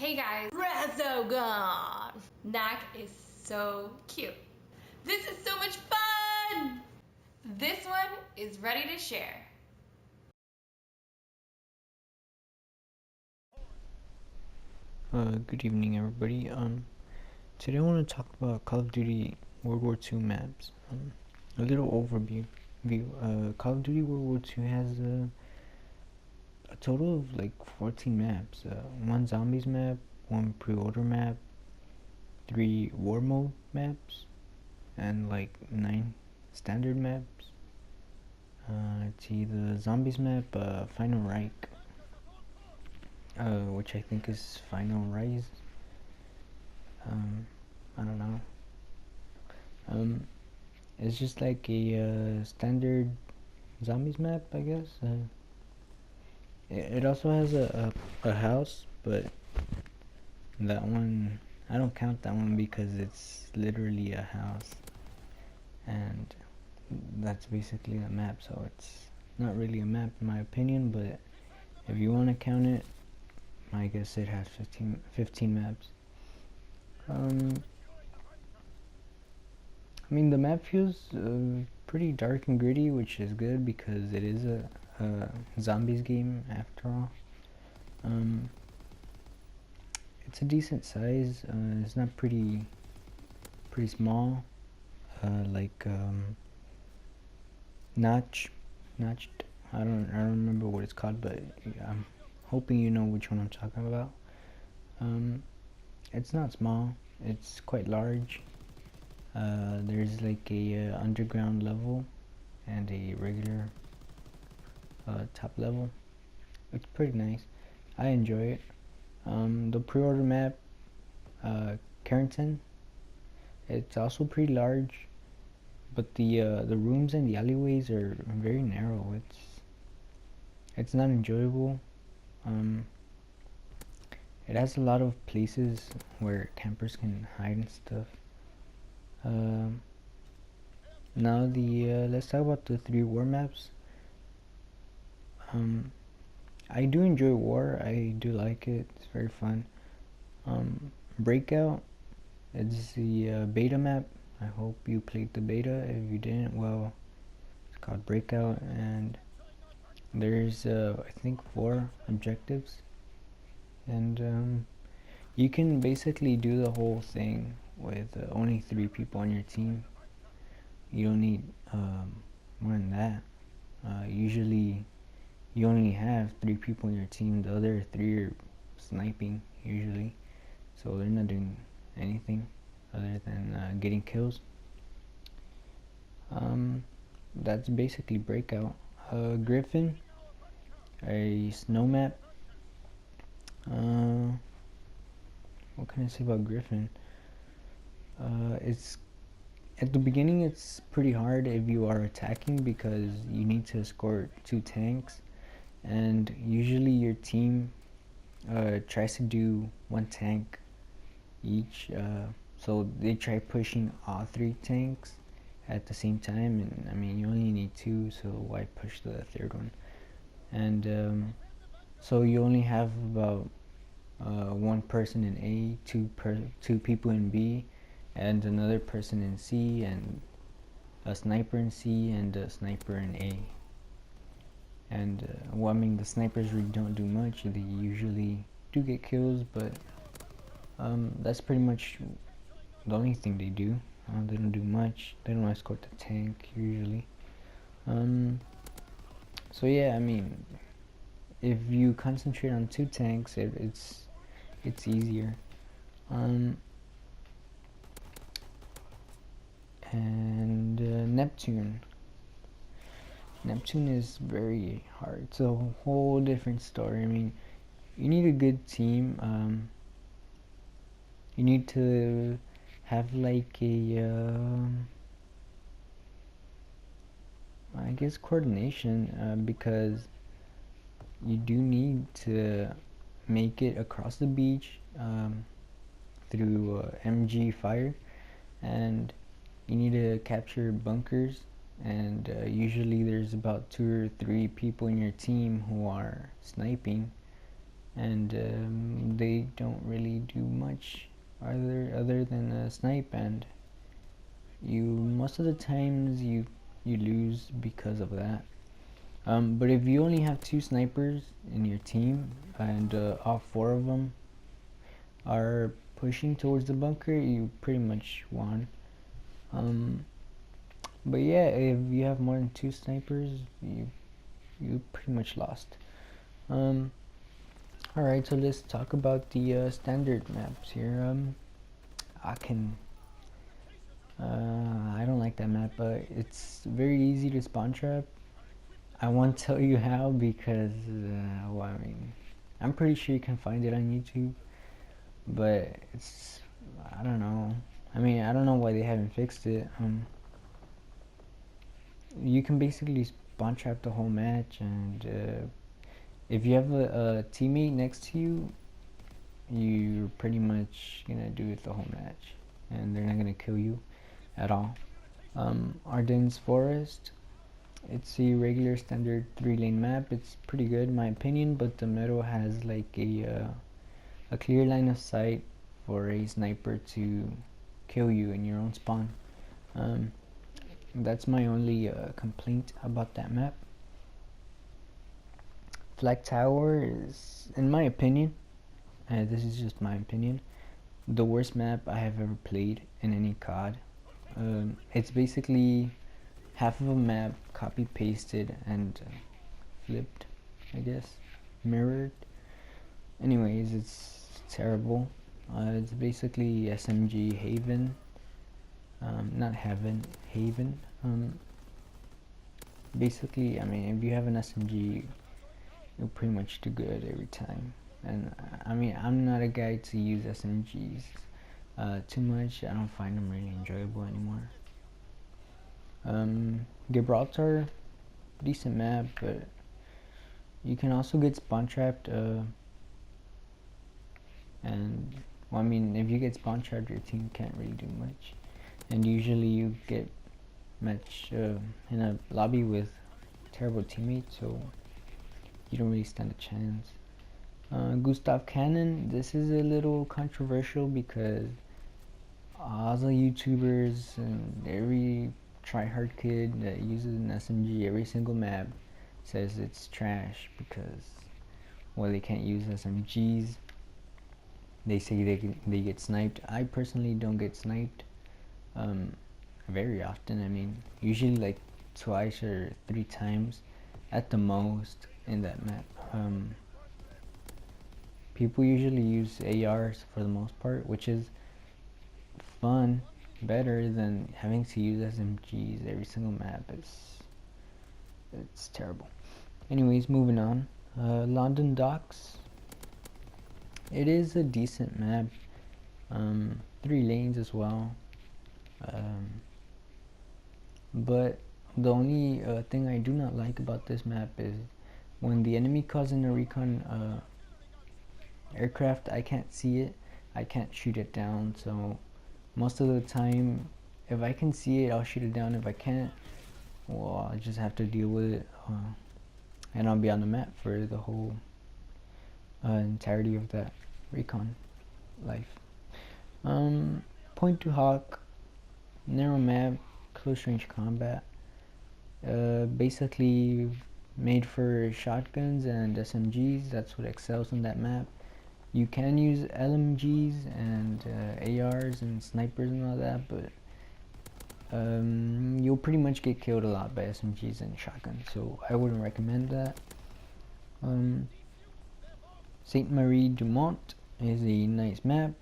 Hey guys, Resogun! Nak is so cute. This is so much fun! This one is ready to share. Good evening, everybody. Today I want to talk about Call of Duty World War II maps. A little overview. Call of Duty World War II has a total of like 14 maps. One zombies map, one pre-order map, 3 war mode maps, and like 9 standard maps. Let's see, the zombies map, Final Reich, which I think is Final Rise. I don't know. It's just like a standard zombies map, I guess. It also has a house, but that one, I don't count that one because it's literally a house, and that's basically a map, so it's not really a map in my opinion. But if you want to count it, I guess it has 15 maps. I mean, the map feels pretty dark and gritty, which is good because it is a zombies game after all. It's a decent size. It's not pretty small. Like notched. I don't remember what it's called, but I'm hoping you know which one I'm talking about. It's not small. It's quite large. There's like a underground level and a regular top level. It's pretty nice. I enjoy it. The pre-order map, Carrington, it's also pretty large, but the rooms and the alleyways are very narrow. It's not enjoyable. It has a lot of places where campers can hide and stuff. Now let's talk about the 3 war maps. I do enjoy war. I do like it. It's very fun. Breakout, it's the beta map. I hope you played the beta. If you didn't, well, it's called Breakout, and there's I think 4 objectives, and you can basically do the whole thing with only 3 people on your team. You don't need more than that. Usually you only have 3 people on your team. The other 3 are sniping usually, so they're not doing anything other than getting kills. That's basically Breakout. Griffin, a snow map. What can I say about Griffin? It's at the beginning it's pretty hard if you are attacking because you need to escort 2 tanks, and usually your team tries to do 1 tank each, so they try pushing all 3 tanks at the same time, and I mean you only need 2, so why push the 3rd one? And so you only have about 1 person in A, 2 people in B, and another person in C, and a sniper in C, and a sniper in A. And well, I mean, the snipers really don't do much. They usually do get kills, but that's pretty much the only thing they do. They don't do much. They don't escort the tank usually. So yeah, I mean, if you concentrate on 2 tanks, it's easier. And Neptune is very hard. It's a whole different story. I mean, you need a good team. You need to have like a I guess coordination, because you do need to make it across the beach through MG fire, and you need to capture bunkers, and usually there's about 2 or 3 people in your team who are sniping, and they don't really do much other than snipe, and you most of the times you lose because of that. But if you only have 2 snipers in your team and all 4 of them are pushing towards the bunker, you pretty much won. But yeah, if you have more than 2 snipers, you pretty much lost. Alright, so let's talk about the standard maps here. I don't like that map, but it's very easy to spawn trap. I won't tell you how because, well, I mean, I'm pretty sure you can find it on YouTube, but it's, I don't know. I mean, I don't know why they haven't fixed it. You can basically spawn trap the whole match, and if you have a teammate next to you, you're pretty much gonna do it the whole match, and they're not gonna kill you at all. Ardennes Forest, it's a regular standard 3-lane map. It's pretty good in my opinion, but the middle has like a clear line of sight for a sniper to kill you in your own spawn. That's my only complaint about that map. Flag Tower is, in my opinion, this is just my opinion, the worst map I have ever played in any CoD. It's basically half of a map copy pasted and flipped, I guess, mirrored. Anyways, it's terrible. It's basically SMG Haven, not Heaven, Haven. Basically, I mean, if you have an SMG, you'll pretty much do good every time. And I mean, I'm not a guy to use SMGs too much. I don't find them really enjoyable anymore. Gibraltar, decent map, but you can also get spawn trapped. And well, I mean, if you get spawn trapped, your team can't really do much. And usually you get matched in a lobby with terrible teammates, so you don't really stand a chance. Gustav Cannon, this is a little controversial because all the YouTubers and every tryhard kid that uses an SMG every single map says it's trash because, well, they can't use SMGs. They say they get sniped. I personally don't get sniped very often. I mean, usually like twice or 3 times at the most in that map. People usually use ARs for the most part, which is fun, better than having to use SMGs every single map. It's terrible. Anyways, moving on. London Docks. It is a decent map. 3 lanes as well. But the only thing I do not like about this map is when the enemy calls in a recon aircraft, I can't see it, I can't shoot it down. So most of the time, if I can see it, I'll shoot it down. If I can't, well, I'll just have to deal with it, and I'll be on the map for the whole entirety of that recon life. Point to Hawk, narrow map, close range combat, basically made for shotguns and SMGs. That's what excels on that map. You can use LMGs and ARs and snipers and all that, but you'll pretty much get killed a lot by SMGs and shotguns, so I wouldn't recommend that. Saint Marie du Mont is a nice map.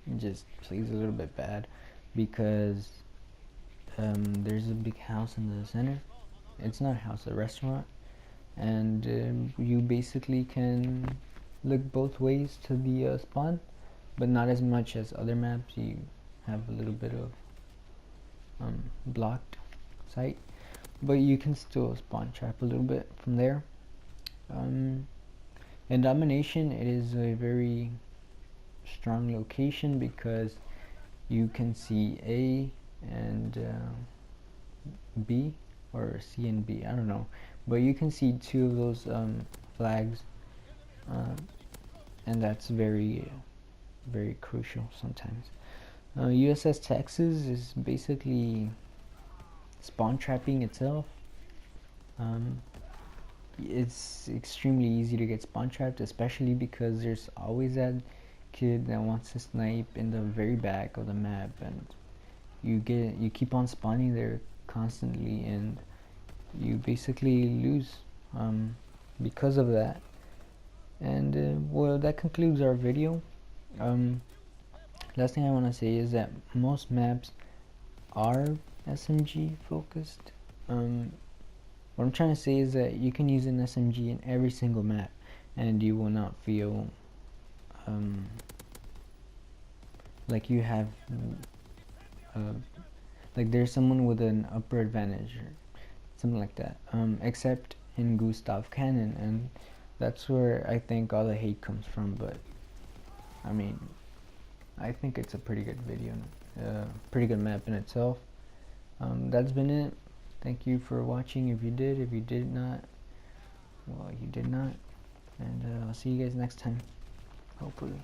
It just plays a little bit bad because there's a big house in the center. It's not a house, a restaurant, and you basically can look both ways to the spawn, but not as much as other maps. You have a little bit of blocked sight, but you can still spawn trap a little bit from there. In Domination, it is a very strong location because you can see A and B, or C and B, I don't know, but you can see 2 of those flags and that's very very crucial sometimes. USS Texas is basically spawn trapping itself. It's extremely easy to get spawn trapped, especially because there's always that kid that wants to snipe in the very back of the map, and you keep on spawning there constantly, and you basically lose because of that. And well, that concludes our video. Last thing I want to say is that most maps are SMG focused. What I'm trying to say is that you can use an SMG in every single map and you will not feel like you have like there's someone with an upper advantage or something like that, except in Gustav Cannon, and that's where I think all the hate comes from. But I mean, I think it's a pretty good video, pretty good map in itself. That's been it. Thank you for watching. If you did not, well, you did not. And I'll see you guys next time, hopefully.